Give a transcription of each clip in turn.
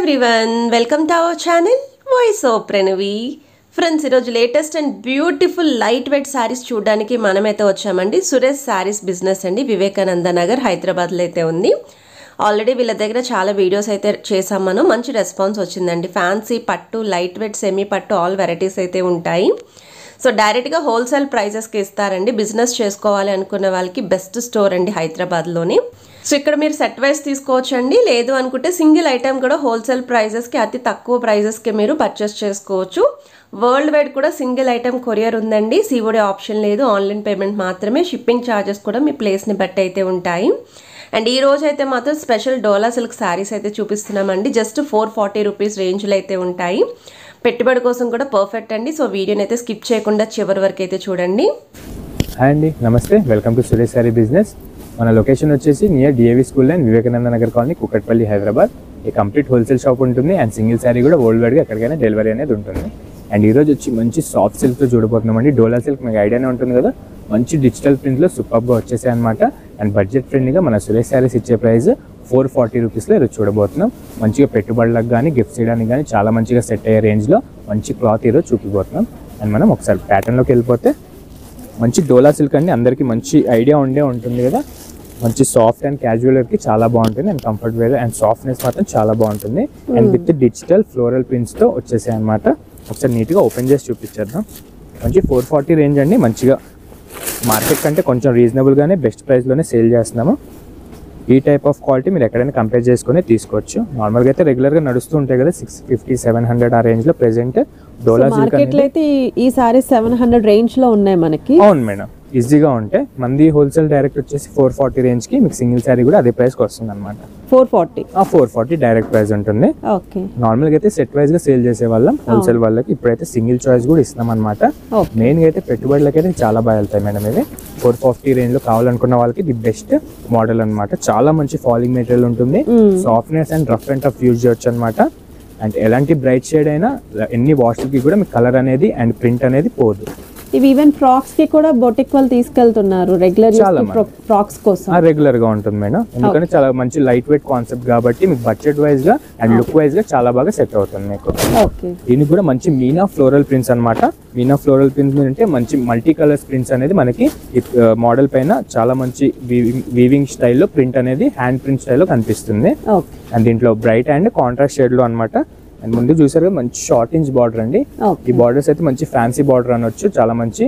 Everyone welcome to our channel voice of Pranavi. Friends, ఈరోజు latest and beautiful light weight saris చూడడానికి మనమైతే వచ్చామండి. Suresh saris business అండి, వివేకానంద నగర్ హైదరాబాద్లో అయితే ఉంది. ఆల్రెడీ వీళ్ళ దగ్గర చాలా వీడియోస్ అయితే చేసాం మనం. మంచి రెస్పాన్స్ వచ్చిందండి. ఫ్యాన్సీ పట్టు, లైట్ వెయిట్, సెమీ పట్టు ఆల్ వెరైటీస్ అయితే ఉంటాయి. సో డైరెక్ట్గా హోల్సేల్ ప్రైజెస్కి ఇస్తారండి. బిజినెస్ చేసుకోవాలి అనుకున్న వాళ్ళకి బెస్ట్ స్టోర్ అండి హైదరాబాద్లోని. సో ఇక్కడ మీరు సెట్ వైజ్ తీసుకోవచ్చు అండి. లేదు అనుకుంటే సింగిల్ ఐటెం కూడా హోల్సేల్ ప్రైజెస్కి, అతి తక్కువ ప్రైజెస్కి మీరు పర్చేస్ చేసుకోవచ్చు. వరల్డ్ వైడ్ కూడా సింగిల్ ఐటెం కొరియర్ ఉందండి. సిఓడి ఆప్షన్ లేదు, ఆన్లైన్ పేమెంట్ మాత్రమే. షిప్పింగ్ ఛార్జెస్ కూడా మీ ప్లేస్ని బట్టి అయితే ఉంటాయి. అండ్ ఈ రోజు అయితే మాత్రం స్పెషల్ డోలా సిల్క్ శారీస్ అయితే చూపిస్తున్నామండి. జస్ట్ 440 రూపీస్ రేంజ్లో అయితే ఉంటాయి. పెట్టుబడి కోసం కూడా పర్ఫెక్ట్ అండి. సో వీడియోని అయితే స్కిప్ చేయకుండా చివరి వరకు అయితే చూడండి. హాయ్ అండి, నమస్తే. Welcome to Suresh sari business. మన లొకేషన్ వచ్చేసి near DAV school and Vivekananda Nagar colony, Kukatpally, Hyderabad. ఈ కంప్లీట్ హోల్సేల్ షాప్ ఉంటుంది అండ్ సింగిల్ శారీ కూడా వరల్డ్ వైడ్గా ఎక్కడికైనా డెలివరీ అనేది ఉంటుంది. అండ్ ఈరోజు వచ్చి మంచి సాఫ్ట్ సిల్క్తో చూడబోతున్నామండి. డోలా సిల్క్ మీకు ఐడియానే ఉంటుంది కదా, మంచి డిజిటల్ ప్రింట్లో సూపర్గా వచ్చేసాయి అనమాట. అండ్ బడ్జెట్ ఫ్రెండ్లీగా మన సురేష్ శారీస్ ఇచ్చే ప్రైస్ 440 రూపీస్లో ఈరోజు చూడబోతున్నాం. మంచిగా పెట్టుబడులకు కానీ గిఫ్ట్స్ చేయడానికి కానీ చాలా మంచిగా సెట్ అయ్యే రేంజ్లో మంచి క్లాత్ ఈరోజు చూపిపోతున్నాం. అండ్ మనం ఒకసారి ప్యాటర్న్లోకి వెళ్ళిపోతే, మంచి డోలా సిల్క్ అండి, అందరికీ మంచి ఐడియా ఉంటుంది కదా. మంచి సాఫ్ట్ అండ్ క్యాజువల్ వేర్కి చాలా బాగుంటుంది. And comfort wear and softness మాత్రం చాలా బాగుంటుంది. అండ్ విత్ డిజిటల్ ఫ్లోరల్ ప్రింట్స్తో వచ్చేసాయి అనమాట. ఒకసారి నీట్గా ఓపెన్ చేసి చూపించేద్దాం. మంచి 440 రేంజ్ అండి. మంచిగా మార్కెట్ కంటే కొంచెం రీజనబుల్గానే బెస్ట్ ప్రైస్లోనే సేల్ చేస్తున్నాము. ఈ టైప్ ఆఫ్ క్వాలిటీ మీరు ఎక్కడైనా కంపేర్ చేసుకుని తీసుకోవచ్చు. నార్మల్గా అయితే రెగ్యులర్గా నడుస్తూ ఉంటాయి కదా, 650-700 ఆ రేంజ్లో ప్రెసెంట్ డోలా సిల్క్ అయితే ఈ సారీ 700 రేంజ్లో ఉన్నాయి మనకి. అవును మేడం, ఈజీగా ఉంటాయి. మంది హోల్సేల్ డైరెక్ట్ వచ్చేసి 440 రేంజ్కి మీకు సింగిల్ శారీ కూడా అదే ప్రైస్కి వస్తుంది అనమాట. 440 డైరెక్ట్ ప్రైస్ ఉంటుంది. నార్మల్గా అయితే సెట్ వైజ్ గా సేల్ చేసే వాళ్ళం హోల్సేల్ వాళ్ళకి. ఇప్పుడైతే సింగిల్ చాయిస్ కూడా ఇస్తున్నాం అనమాట. మెయిన్ గా అయితే పెట్టుబడులకి అయితే చాలా బాగా వెళ్తాయి మేడం. ఇది 440 రేంజ్ లో కావాలనుకున్న వాళ్ళకి ది బెస్ట్ మోడల్ అనమాట. చాలా మంచి ఫాలింగ్ మెటీరియల్ ఉంటుంది. Softness and rough and tough use చేయొచ్చు అనమాట. అండ్ ఎలాంటి బ్రైట్ షేడ్ అయినా ఎన్ని వాష్లకి కూడా మీకు కలర్ అనేది అండ్ ప్రింట్ అనేది పోదు. ఇవి ఈవెన్ ఫ్రాక్స్ కి కూడా బొటిక్ వాళ్ళు తీసుకెళ్తున్నారు రెగ్యులర్ ఫ్రాక్స్ కోసం. రెగ్యులర్ గా ఉంటుంది మేడం, ఎందుకంటే చాలా మంచి లైట్ వెయిట్ కాన్సెప్ట్ కాబట్టి మీకు బడ్జెట్ వైజ్ గా అండ్ లుక్ వైజ్ గా చాలా బాగా సెట్ అవుతుంది మీకు. దీనికి కూడా మంచి మీనా ఫ్లోరల్ ప్రింట్స్ అనమాట. మీనా ఫ్లోరల్ ప్రింట్స్ అంటే మంచి మల్టీ కలర్స్ ప్రింట్స్ అనేది మనకి ఈ మోడల్ పైన చాలా మంచి వీవింగ్ స్టైల్లో ప్రింట్ అనేది హ్యాండ్ ప్రింట్ స్టైల్లో కనిపిస్తుంది. అండ్ దీంట్లో బ్రైట్ అండ్ కాంట్రాస్ట్ షేడ్ లో అనమాట. అండ్ ముందు చూసారు మంచి షార్ట్ ఇంచ్ బార్డర్ అండి. ఈ బార్డర్స్ అయితే మంచి ఫ్యాన్సీ బార్డర్ అనొచ్చు. చాలా మంచి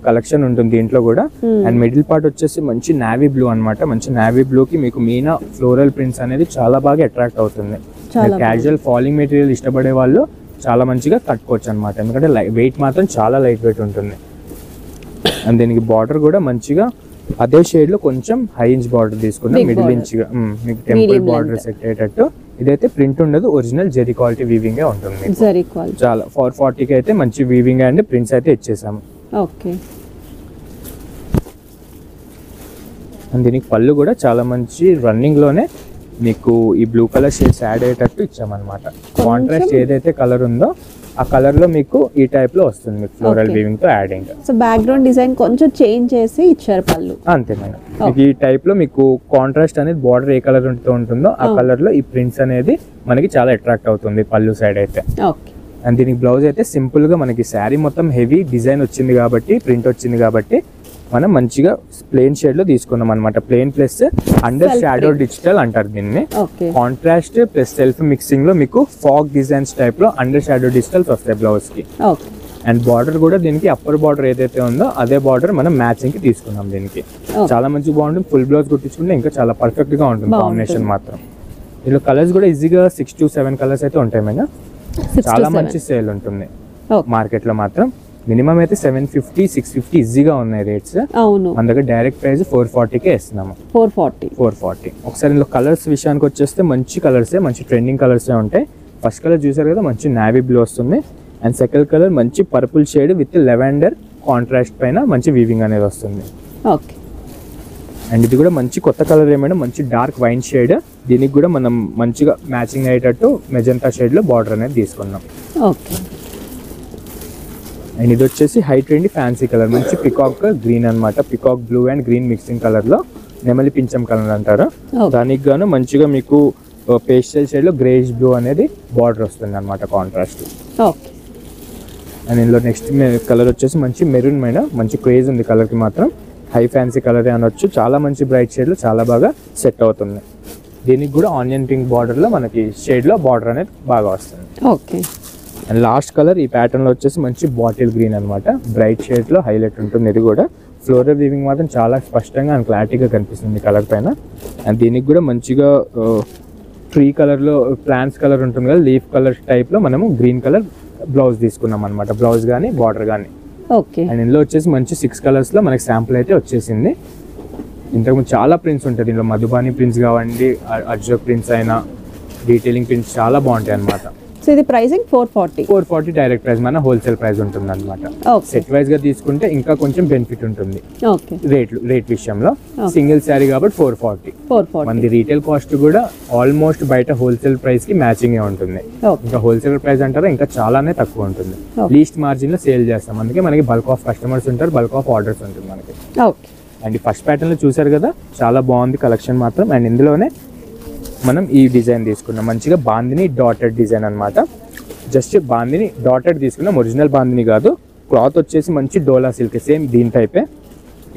కలెక్షన్ ఉంటుంది దీంట్లో కూడా. అండ్ మిడిల్ పార్ట్ వచ్చేసి మంచి నావీ బ్లూ అనమాట. మంచి నావీ బ్లూ కి మీకు మీనా ఫ్లోరల్ ప్రింట్స్ అనేది చాలా బాగా అట్రాక్ట్ అవుతుంది. క్యాజువల్ ఫాలింగ్ మెటీరియల్ ఇష్టపడే వాళ్ళు చాలా మంచిగా కట్టుకోవచ్చు అనమాట. ఎందుకంటే వెయిట్ మాత్రం చాలా లైట్ వెయిట్ ఉంటుంది. అండ్ దీనికి బార్డర్ కూడా మంచిగా అదే షేడ్ లో కొంచెం హై ఇంచ్ బార్డర్ తీసుకున్నాం. మిడిల్ ఇంచ్ గా మీకు టెంపుల్ బార్డర్ సెట్ అయ్యేటట్టు. ఇదైతే ప్రింట్ ఉండదు, ఒరిజినల్ జెరీ క్వాలిటీ వీవింగ్ ఉంటుంది. చాలా 440కి అయితే మంచి వీవింగ్ అండ్ ప్రింట్స్ అయితే ఇచ్చేసాము. అండ్ దీనికి పళ్ళు కూడా చాలా మంచి రన్నింగ్ లోనే మీకు ఈ బ్లూ కలర్ షేడ్స్ యాడ్ అయ్యేటట్టు ఇచ్చామన్నమాట. కాంట్రాస్ట్ ఏదైతే కలర్ ఉందో ఆ కలర్ లో మీకు ఈ టైప్ లో వస్తుంది మీకు ఫ్లోరల్ వీవింగ్ తో యాడింగ్. సో బ్యాక్గ్రౌండ్ డిజైన్ కొంచెం చేంజ్ చేసి ఇచ్చారు పళ్ళు. అంతే మేడం. మీకు ఈ టైప్ లో మీకు కాంట్రాస్ట్ అనేది బార్డర్ ఏ కలర్ ఉంటుందో ఆ కలర్ లో ఈ ప్రింట్స్ అనేది మనకి చాలా అట్రాక్ట్ అవుతుంది పళ్ళు సైడ్ అయితే. అండ్ దీనికి బ్లౌజ్ అయితే సింపుల్ గా మనకి శారీ మొత్తం హెవీ డిజైన్ వచ్చింది కాబట్టి, ప్రింట్ వచ్చింది కాబట్టి మనం మంచిగా ప్లెయిన్ షేడ్ లో తీసుకున్నాం అనమాట. Plain plus under shadow digital అంటారు దీన్ని. కాంట్రాస్ట్ ప్లస్ సెల్ఫ్ మిక్సింగ్ లో మీకు ఫాగ్ డిజైన్స్ టైప్ లో అండర్ షాడో డిజిటల్స్ వస్తాయి బ్లౌజ్ కి. అండ్ బార్డర్ కూడా దీనికి అప్పర్ బార్డర్ ఏదైతే ఉందో అదే బార్డర్ మనం మ్యాచింగ్ కి తీసుకున్నాం. దీనికి చాలా మంచి బాగుంటుంది. ఫుల్ బ్లౌజ్ కుట్టించుకుంటే ఇంకా చాలా పర్ఫెక్ట్ గా ఉంటుంది కాంబినేషన్ మాత్రం. దీనిలో కలర్స్ కూడా ఈజీగా 6 to 7 కలర్స్ అయితే ఉంటాయి మేడం. చాలా మంచి సేల్ ఉంటుంది మార్కెట్ లో మాత్రం. మినిమం అయితే 750-650 ఈజీగా ఉన్నాయి రేట్స్. మన దగ్గర డైరెక్ట్ ప్రైస్ 440కే ఇస్తున్నాము. 440. ఒకసారి ఇందులో కలర్స్ విషయానికి వచ్చేస్తే మంచి కలర్సే, మంచి ట్రెండింగ్ కలర్సే ఉంటాయి. ఫస్ట్ కలర్ చూసారు కదా, మంచి నావీ బ్లూ వస్తుంది. అండ్ సెకండ్ కలర్ మంచి purple shade with lavender contrast పైన మంచి వీవింగ్ అనేది వస్తుంది. అండ్ ఇది కూడా మంచి కొత్త కలర్ ఏమైనా మంచి డార్క్ వైన్ షేడ్. దీనికి కూడా మనం మంచిగా మ్యాచింగ్ అయ్యేటట్టు మెజంతా షేడ్ లో బార్డర్ అనేది తీసుకున్నాం. అండ్ ఇది వచ్చేసి హై ట్రెండ్ ఫ్యాన్సీ కలర్, మంచి పికాక్ గ్రీన్ అనమాట. Peacock blue and green mixing colour లో నెమలి పింఛం కలర్ అంటారు. దానికి గాను మంచిగా మీకు పేస్టల్ షేడ్ లో గ్రేష్ బ్లూ అనేది బార్డర్ వస్తుంది అనమాట కాంట్రాస్ట్. ఓకే. అండ్ ఇందులో నెక్స్ట్ కలర్ వచ్చేసి మంచి మెరూన్ మీద మంచి క్రేజ్ ఉంది కలర్ కి మాత్రం. హై ఫ్యాన్సీ కలర్ అనొచ్చు. చాలా మంచి బ్రైట్ షేడ్ లో చాలా బాగా సెట్ అవుతుంది. దీనికి కూడా ఆనియన్ పింక్ బార్డర్ లో మనకి షేడ్ లో బార్డర్ అనేది బాగా వస్తుంది. ఓకే. అండ్ లాస్ట్ కలర్ ఈ ప్యాటర్న్ లో వచ్చేసి మంచి బాటిల్ గ్రీన్ అనమాట. బ్రైట్ షేడ్ లో హైలైట్ ఉంటుంది. ఇది కూడా ఫ్లోరల్ వీవింగ్ మాత్రం చాలా స్పష్టంగా అండ్ క్లారిటీగా కనిపిస్తుంది కలర్ పైన. అండ్ దీనికి కూడా మంచిగా ట్రీ కలర్ లో ప్లాంట్స్ కలర్ ఉంటుంది కదా, లీఫ్ కలర్ టైప్ లో మనము గ్రీన్ కలర్ బ్లౌజ్ తీసుకున్నాం అనమాట. బ్లౌజ్ కానీ బార్డర్ కానీ. ఓకే. అండ్ ఇందులో వచ్చేసి మంచి 6 కలర్స్ లో మనకి శాంపుల్ అయితే వచ్చేసింది. ఇంతకుముందు చాలా ప్రింట్స్ ఉంటుంది దీనిలో. మధుబాని ప్రింట్స్ కావండి, అజ్రక్ ప్రింట్స్ అయినా, డీటెయిలింగ్ ప్రింట్స్ చాలా బాగుంటాయి అనమాట. సో ఇది ప్రైసింగ్ 440 డైరెక్ట్ ప్రైస్ మన హోల్సేల్ ప్రైస్ ఉంటుంది అనమాట. సెట్ వైజ్ గా తీసుకుంటే ఇంకా కొంచెం బెనిఫిట్ ఉంటుంది రేట్ విషయంలో. సింగిల్ శారీ కాబట్టి 440. మనది రీటైల్ కాస్ట్ కూడా ఆల్మోస్ట్ బయట హోల్సేల్ ప్రైస్ కి మ్యాచింగ్ ఉంటుంది. ఇంకా హోల్సేల్ ప్రైస్ అంటారా ఇంకా చాలానే తక్కువ ఉంటుంది. లీస్ట్ మార్జిన్ లో సేల్ చేస్తాం. అందుకే మనకి బల్క్ ఆఫ్ కస్టమర్స్ ఉంటారు, బల్క్ ఆఫ్ ఆర్డర్స్ ఉంటుంది మనకి. అండ్ ఈ ఫస్ట్ ప్యాటర్న్ లో చూసారు కదా, చాలా బాగుంది కలెక్షన్ మాత్రం. అండ్ ఇందులోనే మనం ఈ డిజైన్ తీసుకున్నాం మంచిగా బాందిని డాటెడ్ డిజైన్ అనమాట. జస్ట్ బాందిని డాటెడ్ తీసుకున్నాం, ఒరిజినల్ బాందిని కాదు. క్లాత్ వచ్చేసి మంచి డోలా సిల్క్ సేమ్ దీని టైపే.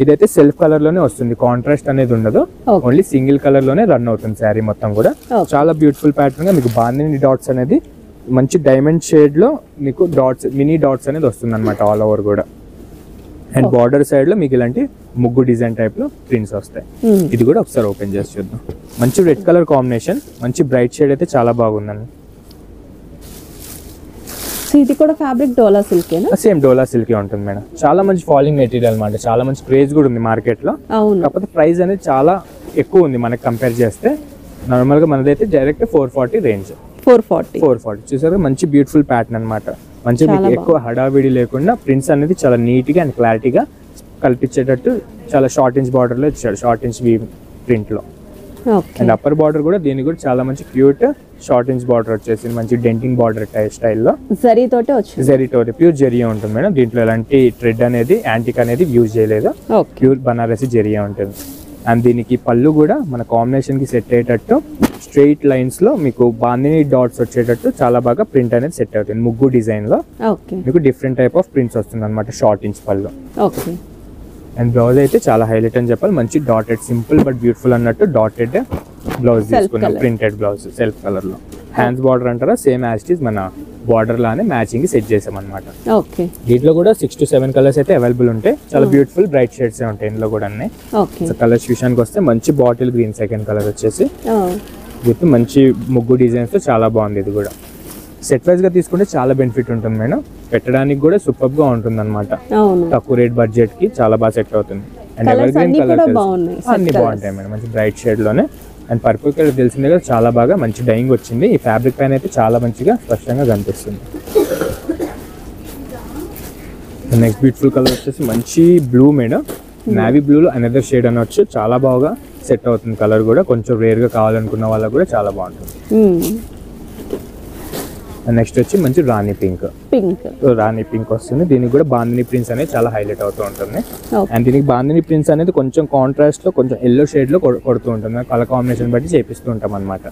ఇదైతే సెల్ఫ్ కలర్ లోనే వస్తుంది, కాంట్రాస్ట్ అనేది ఉండదు. ఓన్లీ సింగిల్ కలర్ లోనే రన్ అవుతుంది శారీ మొత్తం కూడా. చాలా బ్యూటిఫుల్ ప్యాటర్న్ గా మీకు బాందిని డాట్స్ అనేది మంచి డైమండ్ షేడ్ లో మీకు డాట్స్, మినీ డాట్స్ అనేది వస్తుంది అనమాట ఆల్ ఓవర్ కూడా. అండ్ బార్డర్ సైడ్ లో మీకు ఇలాంటి ముగ్గు డిజైన్ టైప్ లో ప్రింట్స్ వస్తాయి. ఇది కూడా ఒకసారి ఓపెన్ చేసి చూద్దాం. మంచి రెడ్ కలర్ కాంబినేషన్, మంచి బ్రైట్ షేడ్ అయితే చాలా బాగుందండి. ఇది కూడా ఫ్యాబ్రిక్ డోలా సిల్క్ సేమ్ డోలా సిల్క్ ఉంటుంది మేడం. చాలా మంచి ఫాలింగ్ మెటీరియల్ అనమాట. చాలా మంచి క్రేజ్ కూడా ఉంది మార్కెట్ లో. కాకపోతే ప్రైస్ అనేది చాలా ఎక్కువ ఉంది మనకి కంపేర్ చేస్తే. నార్మల్ గా మనదైతే డైరెక్ట్ 440 రేంజ్. 440 చూసారు, మంచి బ్యూటిఫుల్ ప్యాటర్న్ అనమాట. మంచి మీకు ఎక్కువ హడావిడి లేకుండా ప్రింట్స్ అనేది చాలా నీట్ గా అండ్ క్లారిటీగా కల్పించేటట్టు చాలా షార్ట్ ఇంచ్ బార్డర్ లో ఇచ్చాడు, షార్ట్ ఇంచ్ ప్రింట్ లో. అండ్ అప్పర్ బార్డర్ కూడా దీనికి కూడా చాలా మంచి క్యూట్ షార్ట్ ఇంచ్ బార్డర్ వచ్చేసింది. మంచి డెంటింగ్ బార్డర్ స్టైల్లో జరీతోటి ప్యూర్ జరియా ఉంటుంది మేడం. దీంట్లో ఎలాంటి థ్రెడ్ అనేది యాంటిక్ అనేది యూజ్ చేయలేదు, ప్యూర్ బనారసి జరియా ఉంటుంది. అండ్ దీనికి పళ్ళు కూడా మన కాంబినేషన్ కి సెట్ అయ్యేటట్టు స్ట్రైట్ లైన్స్ లో మీకు బాందిని డాట్స్ వచ్చేటట్టు చాలా బాగా ప్రింట్ అనేది సెట్ అవుతుంది. ముగ్గు డిజైన్ లో మీకు డిఫరెంట్ టైప్ ఆఫ్ ప్రింట్స్ వస్తుంది అనమాట షార్ట్ ఇంచ్ పళ్ళు. అండ్ బ్లౌజ్ అయితే చాలా హైలైట్ అని చెప్పాలి. మంచి డాటెడ్, సింపుల్ బట్ బ్యూటిఫుల్ అన్నట్టు డాటెడ్ బ్లౌజ్ తీసుకున్నాం, ప్రింటెడ్ బ్లౌజ్ సెల్ఫ్ కలర్ లో. హ్యాండ్స్ బార్డర్ అంటారా సేమ్ యాజ్ ఇట్ ఈస్ మన బార్డర్ లానే మ్యాచింగ్ సెట్ చేసాం అనమాట. దీంట్లో కూడా 6 to 7 కలర్స్ అయితే అవైలబుల్ ఉంటాయి. చాలా బ్యూటిఫుల్ బ్రైట్ షేడ్స్ ఉంటాయి ఇందులో కూడా అన్ని. కలర్స్ విషయానికి వస్తే మంచి బాటిల్ గ్రీన్ సెకండ్ కలర్ వచ్చేసి విత్ మంచి ముగ్గు డిజైన్స్ తో చాలా బాగుంది. ఇది కూడా సెట్ వైజ్ గా తీసుకుంటే చాలా బెనిఫిట్ ఉంటుంది మేడం. పెట్టడానికి కూడా సూపర్ గా ఉంటుంది అనమాట. తక్కువ రేట్ బడ్జెట్ కి చాలా బాగా సెట్ అవుతుంది. అండ్ ఎవర్ గ్రీన్ కలర్ అన్ని బాగుంటాయి మేడం, మంచి బ్రైట్ షేడ్ లోనే. అండ్ పర్పుల్ కలర్ తెలిసిందే కదా, చాలా బాగా మంచి డైయింగ్ వచ్చింది. ఈ ఫ్యాబ్రిక్ పైన అయితే చాలా మంచిగా స్పష్టంగా కనిపిస్తుంది. నెక్స్ట్ బ్యూటిఫుల్ కలర్ వచ్చేసి మంచి బ్లూ మేడం. నావీ బ్లూలో అనదర్ షేడ్ అనొచ్చు. చాలా బాగా సెట్ అవుతుంది కలర్ కూడా. కొంచెం రేర్ గా కావాలనుకున్న వాళ్ళకి కూడా చాలా బాగుంటుంది. నెక్స్ట్ వచ్చి మంచి రాణి పింక్ వస్తుంది. దీనికి కూడా బాందిని ప్రింట్స్ అనేది చాలా హైలైట్ అవుతూ ఉంటుంది. అండ్ దీనికి బాందిని ప్రింట్స్ అనేది కొంచెం కాంట్రాస్ట్ లో కొంచెం ఎల్లో షేడ్ లో కొడుతూ ఉంటుంది. కలర్ కాంబినేషన్ బట్టి చేపిస్తూ ఉంటాం అనమాట.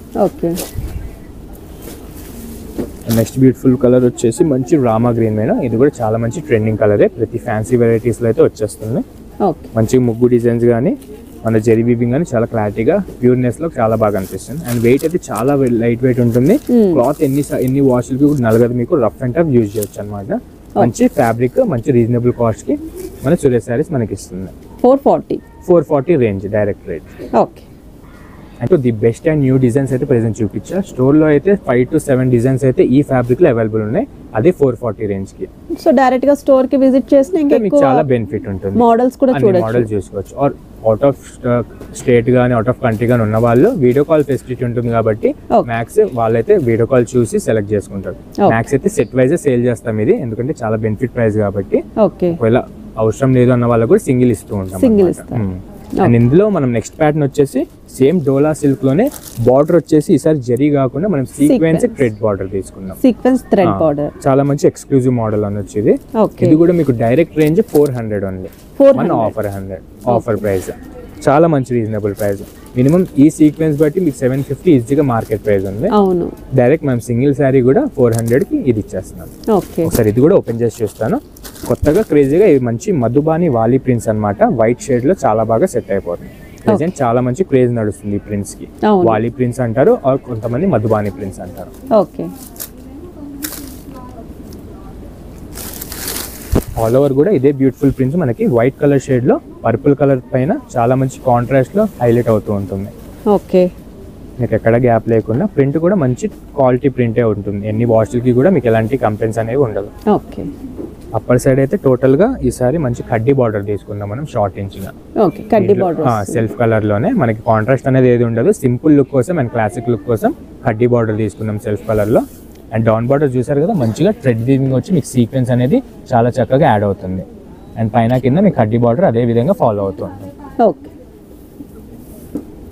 నెక్స్ట్ బ్యూటిఫుల్ కలర్ వచ్చేసి మంచి రామా గ్రీన్ మేడం. ఇది కూడా చాలా మంచి ట్రెండింగ్ కలరే, ప్రతి ఫ్యాన్సీ వెరైటీస్ లో అయితే వచ్చేస్తుంది. మంచి ముగ్గు డిజైన్స్ కానీ మన జరీ వీవింగ్ కానీ చాలా క్లారిటీగా ప్యూర్నెస్ లో చాలా బాగా అనిపిస్తుంది. అండ్ వెయిట్ అయితే చాలా లైట్ వెయిట్ ఉంటుంది. క్లాత్ ఎన్ని వాష్లకి కూడా నలగదు, మీకు రఫ్ అండ్ టఫ్ యూజ్ చేయొచ్చు అనమాట. మంచి ఫ్యాబ్రిక్, మంచి రీజనబుల్ కాస్ట్ కి మన సురేష్ సారీస్ మనకి ఇస్తుంది. 440 రేంజ్ డైరెక్ట్ రేట్. అంటే the best and new designs అయితే ప్రెసెంట్ చూపించా. స్టోర్ లో అయితే 5 to 7 డిజైన్స్ అయితే ఈ ఫ్యాబ్రిక్ లో అవైలబుల్ ఉన్నాయి. అదే 440 రేంజ్ కి. సో డైరెక్ట్ గా స్టోర్ కి విజిట్ చేస్తే ఇంకా మీకు చాలా బెనిఫిట్ ఉంటుంది. మోడల్స్ కూడా చూడొచ్చు, మోడల్స్ చూసుకోవచ్చు. ఆర్ అవుట్ ఆఫ్ స్టేట్ గానీ అవుట్ ఆఫ్ కంట్రీ గానీ ఉన్న వాళ్ళు వీడియో కాల్ ఫెసిలిటీ ఉంటుంది కాబట్టి మ్యాక్స్ వాళ్ళైతే వీడియో కాల్ చూసి సెలెక్ట్ చేసుకుంటారు. మ్యాక్స్ అయితే సెట్ వైజ్ సేల్ చేస్తాం ఇది, ఎందుకంటే చాలా బెనిఫిట్ ప్రైస్ కాబట్టి. ఒకవేళ అవసరం లేదు అన్న వాళ్ళకి కూడా సింగిల్ ఇస్తూ ఉంటాం. అండ్ ఇందులో మనం నెక్స్ట్ ప్యాటర్న్ వచ్చేసి సేమ్ డోలా సిల్క్ లోనే బార్డర్ వచ్చేసి ఈసారి జరీ కాకుండా మనం సీక్వెన్స్ థ్రెడ్ బార్డర్ తీసుకున్నాం. చాలా మంచి ఎక్స్క్లూజివ్ మోడల్ అనొచ్చు ఇది. ఇది కూడా మీకు డైరెక్ట్ రేంజ్ 400 ఓన్లీ. మన ఆఫర్ 100 ఆఫర్ ప్రైస్, చాలా మంచి రీజనబుల్ ప్రైస్. మినిమం ఈ సీక్వెన్స్ బట్టి మీకు 750 ఈజీగా మార్కెట్ ప్రైస్ ఉంది. అవును, డైరెక్ట్ మనం సింగిల్ శారీ కూడా 400కి ఇది ఇచ్చేస్తున్నాం. ఓకే. ఒకసారి ఇది కూడా ఓపెన్ చేసి చూస్తాను. కొత్తగా క్రేజీగా ఇది మంచి మధుబాని వాలి ప్రింట్స్ అన్నమాట. వైట్ షేడ్ లో చాలా బాగా సెట్ అయిపోతుంది. ప్రెజెంట్ చాలా మంచి క్రేజ్ నడుస్తుంది ఈ ప్రింట్స్ కి. వాలి ప్రింట్స్ అంటారు, కొంతమంది మధుబాని ప్రింట్స్ అంటారు. ఓకే. ఆల్ ఓవర్ కూడా ఇదే బ్యూటిఫుల్ ప్రింట్స్ మనకి వైట్ కలర్ షేడ్ లో పర్పుల్ కలర్ పైన చాలా మంచి కాంట్రాస్ట్ లో హైలైట్ అవుతూ ఉంటుంది. ఓకే. మీకు ఎక్కడ గ్యాప్ లేకుండా ప్రింట్ కూడా మంచి క్వాలిటీ ప్రింటే ఉంటుంది. ఎన్ని వాష్లకి కూడా మీకు ఎలాంటి కంప్లైంట్స్ అనేవి ఉండదు. ఓకే. అప్పర్ సైడ్ అయితే టోటల్ గా ఈసారి మంచి కడ్డీ బార్డర్ తీసుకుందాం మనం, షార్ట్ ఇంచ్ గా. ఓకే, కడ్డీ బార్డర్ సెల్ఫ్ కలర్ లోనే మనకి కాంట్రాస్ట్ అనేది ఏది ఉండదు. సింపుల్ లుక్ కోసం అండ్ క్లాసిక్ లుక్ కోసం కడ్డీ బార్డర్ తీసుకున్నాం సెల్ఫ్ కలర్ లో. అండ్ డౌన్ బార్డర్ చూసారు కదా, మంచిగా థ్రెడ్ వీవింగ్ వచ్చి మీకు సీక్వెన్స్ అనేది చాలా చక్కగా యాడ్ అవుతుంది. అండ్ పైన కింద మీకు కడ్డీ బార్డర్ అదే విధంగా ఫాలో అవుతుంది. ఓకే.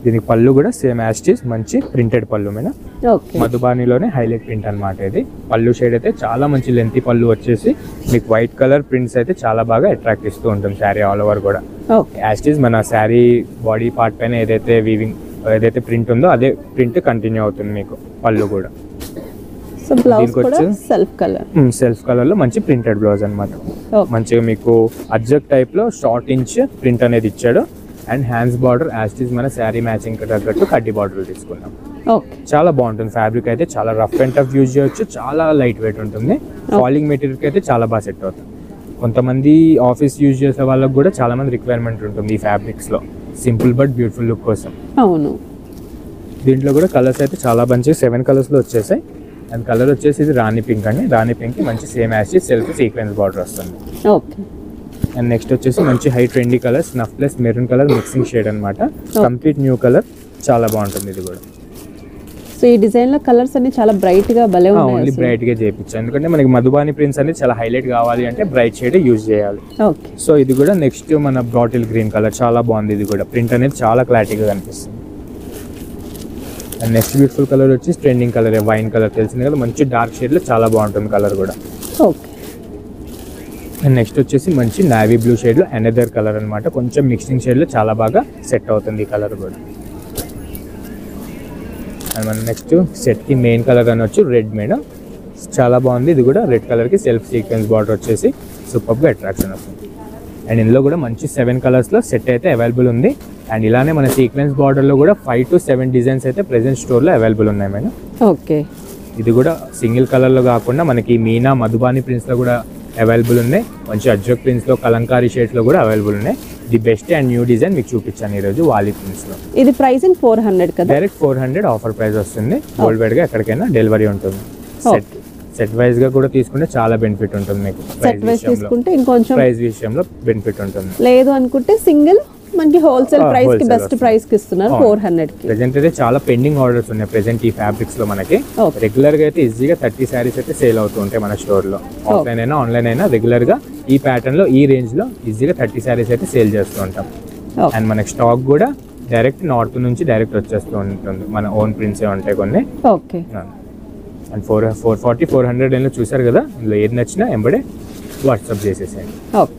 దీనికి పళ్ళు కూడా సేమ్ యాజ్ ఇట్ ఈస్ మంచి ప్రింటెడ్ పళ్ళు మీద. ఓకే. మధుబానిలోనే హైలైట్ ప్రింట్ అన్నమాట ఇది. పళ్ళు షేడ్ అయితే చాలా మంచి లెంతీ పళ్ళు వచ్చేసి మీకు వైట్ కలర్ ప్రింట్స్ అయితే చాలా బాగా అట్రాక్ట్ ఇస్తూ ఉంటుంది శారీ ఆల్ ఓవర్ కూడా. యాజ్ ఇట్ ఈస్ మన శారీ బాడీ పార్ట్ పైన ఏదైతే ప్రింట్ ఉందో అదే ప్రింట్ కంటిన్యూ అవుతుంది మీకు పళ్ళు కూడా. సో బ్లౌజ్ కూడా సెల్ఫ్ కలర్ లో మంచి ప్రింటెడ్ బ్లౌజ్ అన్నమాట. మంచిగా మీకు అజ్జక్ టైప్ లో షార్ట్ ఇంచ్ ప్రింట్ అనేది ఇచ్చాడు. And hands border as it is మన శారీ మ్యాచింగ్ తగ్గట్టు కడ్డీ బార్డర్ తీసుకున్నాం. చాలా బాగుంటుంది. ఫ్యాబ్రిక్ అయితే చాలా రఫ్ అండ్ టఫ్ యూజ్ చేయొచ్చు, చాలా లైట్ వెయిట్ ఉంటుంది. ఫాలింగ్ మెటీరియల్ అయితే చాలా బాగా సెట్ అవుతుంది. కొంతమంది ఆఫీస్ యూజ్ చేసే వాళ్ళకి కూడా చాలా మంది రిక్వైర్మెంట్ ఉంటుంది ఈ ఫ్యాబ్రిక్స్ లో, సింపుల్ బట్ బ్యూటిఫుల్ లుక్ కోసం. అవును. దీంట్లో కూడా కలర్స్ అయితే చాలా మంచి 7 కలర్స్ లో వచ్చేసాయి. అండ్ కలర్ వచ్చేసి ఇది రాణి పింక్ అండి. రాణి పింక్ మంచి same as self sequence border వస్తుంది. ఓకే. అండ్ నెక్స్ట్ వచ్చేసి మంచి high trendy colour snuff plus maroon colour mixing shade అన్నమాట. కంప్లీట్ న్యూ కలర్, చాలా బాగుంటుంది ఇది కూడా. సో ఈ డిజైన్ లో కలర్స్ అన్ని చాలా బ్రైట్ గా భలే ఉన్నాయి. ఓన్లీ బ్రైట్ గా చేయించాం, ఎందుకంటే మనకి మధుబాని ప్రింట్స్ అనేది చాలా హైలైట్ కావాలి అంటే బ్రైట్ షేడ్ యూజ్ చేయాలి. ఓకే. సో ఇది కూడా నెక్స్ట్ మన బాటిల్ గ్రీన్ కలర్ చాలా బాగుంది. ఇది కూడా ప్రింట్ అనేది చాలా క్లారిటీగా కనిపిస్తుంది. అండ్ నెక్స్ట్ బ్యూటిఫుల్ కలర్ వచ్చి ట్రెండింగ్ కలర్ వైన్ కలర్, తెలిసింది కదా, మంచి డార్క్ షేడ్ లో చాలా బాగుంటుంది కలర్ కూడా. ఓకే. అండ్ నెక్స్ట్ వచ్చేసి మంచి నావీ బ్లూ షేడ్ లో అనదర్ కలర్ అన్నమాట. కొంచెం మిక్సింగ్ షేడ్ లో చాలా బాగా సెట్ అవుతుంది ఈ కలర్ కూడా. అండ్ మన నెక్స్ట్ సెట్ కి మెయిన్ కలర్ అనొచ్చు రెడ్ మీద, చాలా బాగుంది. ఇది కూడా రెడ్ కలర్ కి సెల్ఫ్ సీక్వెన్స్ బార్డర్ వచ్చేసి సూపర్ గా అట్రాక్షన్ వస్తుంది. అండ్ ఇందులో కూడా మంచి 7 కలర్స్ లో సెట్ అయితే అవైలబుల్ ఉంది. అండ్ ఇలానే మన సీక్వెన్స్ బార్డర్ లో కూడా 5 to 7 డిజైన్స్ అయితే ప్రెసెంట్ స్టోర్ లో అవైలబుల్ ఉన్నాయి మేడం. ఓకే. ఇది కూడా సింగిల్ కలర్ లో కాకుండా మనకి మీనా మధుబాని ప్రింట్స్ లో కూడా అవైలబుల్ ఉన్నాయి. మంచి అజ్రక్ ప్రింట్స్ లో కలంకారీ షేడ్స్ లో కూడా అవైలబుల్ ఉన్నాయి. The best and new design మీకు చూపించాను ఈ రోజు వాలి ప్రింట్స్ లో. ఇది ప్రైసింగ్ 400 కదా? డైరెక్ట్ 400 ఆఫర్ ప్రైస్ వస్తుంది. వరల్డ్ వైడ్ గా ఎక్కడికైనా డెలివరీ ఉంటుంది. సెట్ వైజ్ గా కూడా తీసుకుంటే చాలా బెనిఫిట్ ఉంటుంది మీకు. సెట్ వైజ్ తీసుకుంటే ఇంకొంచెం ప్రైస్ విషయంలో బెనిఫిట్ ఉంటుంది. లేదు అనుకుంటే సింగిల్ మనకి హోల్సేల్ ప్రైస్ కి బెస్ట్ ప్రైస్ కి ఇస్తున్నారు 400 కి. ప్రెజెంట్ అయితే చాలా పెండింగ్ ఆర్డర్స్ ఉన్నాయి ప్రెజెంట్ ఈ ఫ్యాబ్రిక్స్ లో మనకి. రెగ్యులర్ గా అయితే ఈజీగా 30 సారీస్ అయితే సేల్ అవుతూ ఉంటాయి మన స్టోర్ లో. ఆఫ్లైన్ అయినా ఆన్లైన్ అయినా రెగ్యులర్ గా ఈ ప్యాటర్న్ లో ఈ రేంజ్ లో ఈజీగా 30 సారీస్ అయితే సేల్ చేస్తూ ఉంటాం. అండ్ మనకి స్టాక్ కూడా డైరెక్ట్ నార్త్ నుంచి డైరెక్ట్ వచ్చేస్తూ ఉంటుంది. మన ఓన్ ప్రింట్స్ ఉంటాయి కొన్ని. ఓకే. అండ్ 440 400 చూసారు కదా, ఇందులో ఏది నచ్చినా ఎంబడే వాట్సాప్ చేసేసేయండి. ఓకే.